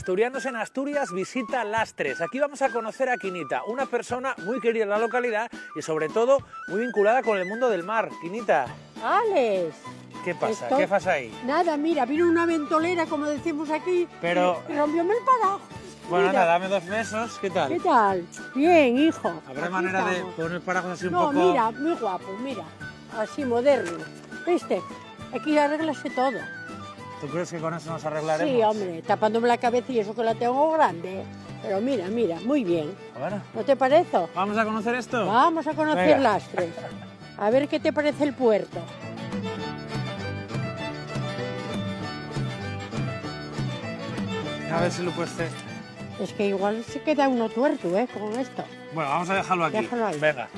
Asturianos en Asturias visita Lastres. Aquí vamos a conocer a Quinita, una persona muy querida en la localidad y sobre todo muy vinculada con el mundo del mar. Quinita. ¡Alex! ¿Qué pasa? ¿Qué pasa ahí? Nada, mira, vino una ventolera, como decimos aquí, pero y rompióme el paraguas. Bueno, Mira. anda, dame 2 besos. ¿Qué tal? ¿Qué tal? Bien, hijo. ¿Habrá Aquí manera estamos. de poner paraguas así un No, poco...? mira, muy guapo, mira. Así, moderno. ¿Viste? Aquí arreglase todo. ¿Tú crees que con eso nos arreglaremos? Sí, hombre, tapándome la cabeza y eso que la tengo grande. Pero mira, mira, muy bien. Bueno, ¿No te parece? ¿vamos a conocer esto? Vamos a conocer Venga. Lastres. A ver qué te parece el puerto. A ver si lo puedes hacer. Es que igual se queda uno tuerto, con esto. Bueno, vamos a dejarlo aquí. Déjalo ahí. Venga.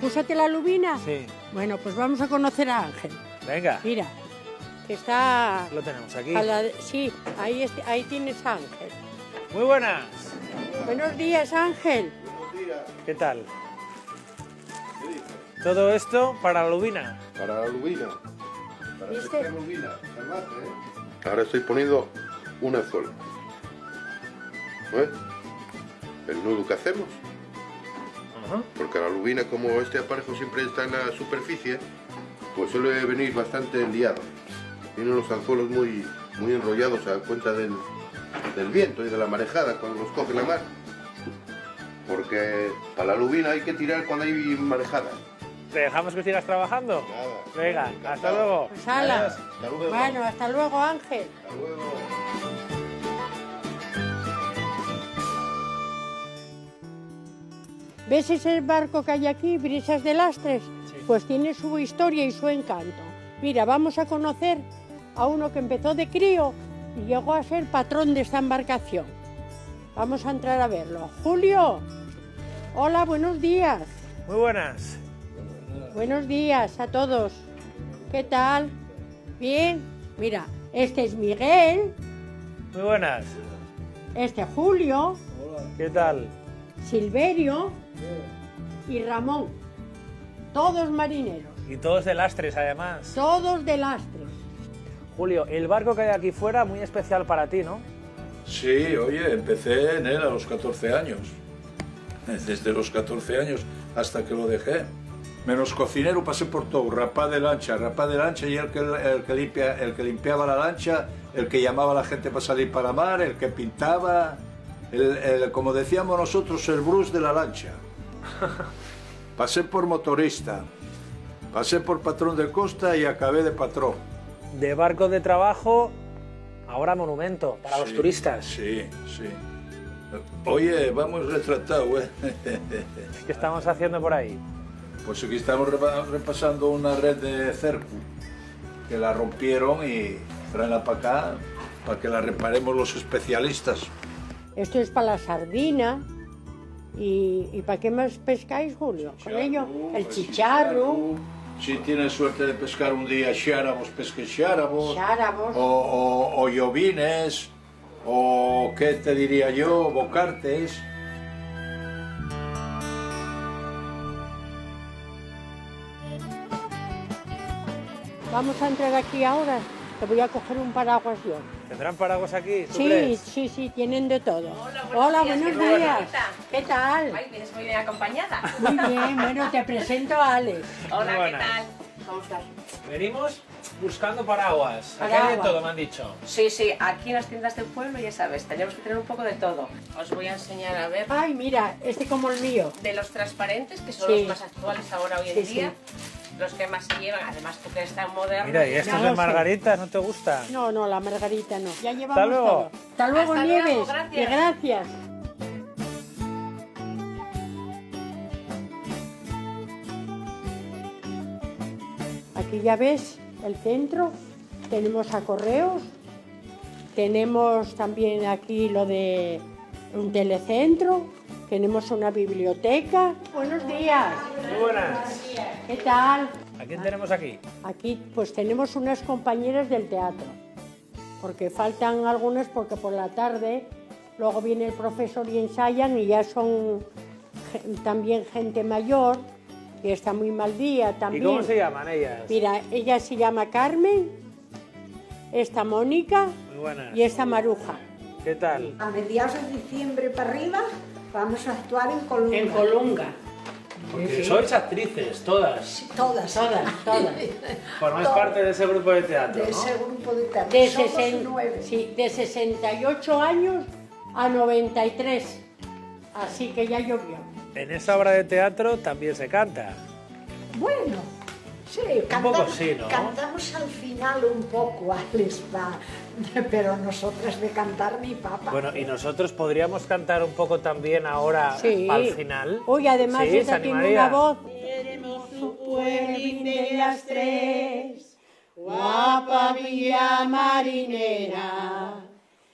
Púsate la lubina. Sí. Bueno, pues vamos a conocer a Ángel. Venga. Mira, que está... Lo tenemos aquí. Sí, ahí tienes a Ángel. Muy buenas. Buenos días, Ángel. Buenos días. ¿Qué tal? ¿Qué dices? Todo esto para la lubina. Para la lubina. Para ¿Viste? pescar lubina. Salvaje, ¿eh? Ahora estoy poniendo un anzuelo. ¿Eh? El nudo que hacemos. Ajá. Porque la lubina, como este aparejo siempre está en la superficie, pues suele venir bastante liado. Tienen los anzuelos muy enrollados a cuenta del viento y de la marejada cuando los coge la mar. Porque para la lubina hay que tirar cuando hay marejada. ¿Te dejamos que sigas trabajando? Nada. Venga, hasta Encantado. luego. Pues hala. Adiós. Hasta luego. Bueno, hasta luego, Ángel. Hasta luego. ¿Ves ese barco que hay aquí, Brisas de Lastres? Sí. Pues tiene su historia y su encanto. Mira, vamos a conocer a uno que empezó de crío y llegó a ser patrón de esta embarcación. Vamos a entrar a verlo. Julio, hola, buenos días. Muy buenas. Buenos días a todos. ¿Qué tal? Bien. Mira, este es Miguel, Muy buenas. este Julio, ¿Qué tal? Silverio y Ramón. Todos marineros, Y todos de Lastres, además. todos de Lastres. Julio, el barco que hay aquí fuera, muy especial para ti, ¿no? Sí, oye, empecé en él a los 14 años. Desde los 14 años hasta que lo dejé. Menos cocinero pasé por todo, rapaz de lancha y el que limpiaba la lancha, el que llamaba a la gente para salir para mar, el que pintaba, como decíamos nosotros, el Bruce de la lancha. Pasé por motorista, pasé por patrón de costa y acabé de patrón. De barco de trabajo, ahora monumento para los Sí, turistas. Sí, sí. Oye, vamos retratado, ¿eh? ¿Qué estamos haciendo por ahí? Pues aquí estamos repasando una red de cerco, que la rompieron y traenla para acá, para que la reparemos los especialistas. Esto es para la sardina. ¿Y para qué más pescáis, Julio? Con ello, el chicharro, Si tienes suerte de pescar un día xárabos, pesque xárabos. chárabos. O llovines, o qué te diría yo, bocartes. Vamos a entrar aquí ahora. Te voy a coger un paraguas yo. ¿Tendrán paraguas aquí? ¿Tú Sí, crees? sí, tienen de todo. Hola, buenos buenos días, días. Margarita. ¿Qué tal? Ay, vienes muy bien acompañada. Muy bien, bueno, te presento a Alex. Hola, ¿qué buenas. tal? ¿Cómo estás? Venimos buscando paraguas. Aquí hay de Paraguas. todo, me han dicho. Sí, sí, aquí en las tiendas del pueblo, ya sabes, tenemos que tener un poco de todo. Os voy a enseñar a ver Ay, mira, este como el mío. de los transparentes, que son Sí. los más actuales ahora hoy en Sí, día, los que más se llevan, además tú que eres tan moderno. Mira, ¿y estos Ya de lo sé. Margarita no te gustan? No, la margarita no. Ya llevamos Hasta luego. todo. Hasta luego, Hasta luego, Nieves. gracias. Y gracias. Aquí ya ves el centro. Tenemos a correos. Tenemos también aquí lo de un telecentro. Tenemos una biblioteca. Buenos días. Muy buenas. ¿Qué tal? ¿A quién tenemos aquí? Aquí pues tenemos unas compañeras del teatro, porque faltan algunas porque por la tarde luego viene el profesor y ensayan y ya son también gente mayor que está muy mal día ¿Y también. cómo se llaman ellas? Mira, ella se llama Carmen, esta Mónica Muy buenas. y esta Maruja. ¿Qué tal? A mediados de diciembre para arriba vamos a actuar en Colunga. En Colunga. Porque sois actrices, todas. Sí, todas. Todas. Formáis parte de ese grupo de teatro, De ¿no? ese grupo de teatro. De, Somos 9. sí, de 68 años a 93. Así que ya llovió. En esa obra de teatro también se canta. Bueno, sí, poco sí, ¿no? cantamos al final un poco, Alex, pero nosotras de cantar ni papa. Bueno, y nosotros podríamos cantar un poco también ahora Sí. al final. Hoy además Sí, ella ¿se tiene animaría? una voz. Queremos su pueblín de las tres, guapa villa marinera,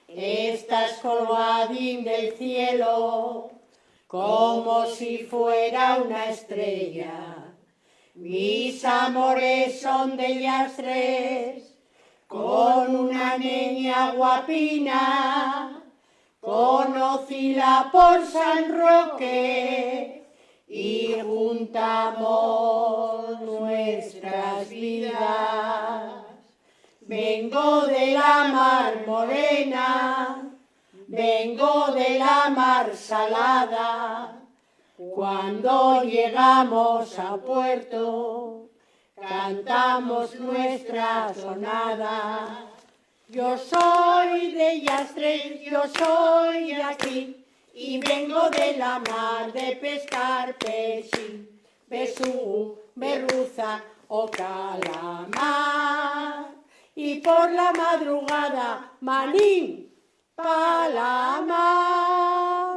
estás colgadín del cielo, como si fuera una estrella. Mis amores son de ellas tres, con una niña guapina, conocíla por San Roque y juntamos nuestras vidas. Vengo de la mar morena, vengo de la mar salada. Cuando llegamos a puerto, cantamos nuestra sonada. Yo soy de ellas tres, yo soy de aquí, y vengo de la mar de pescar pechín, besú, merluza o calamar. Y por la madrugada, manín, palamar.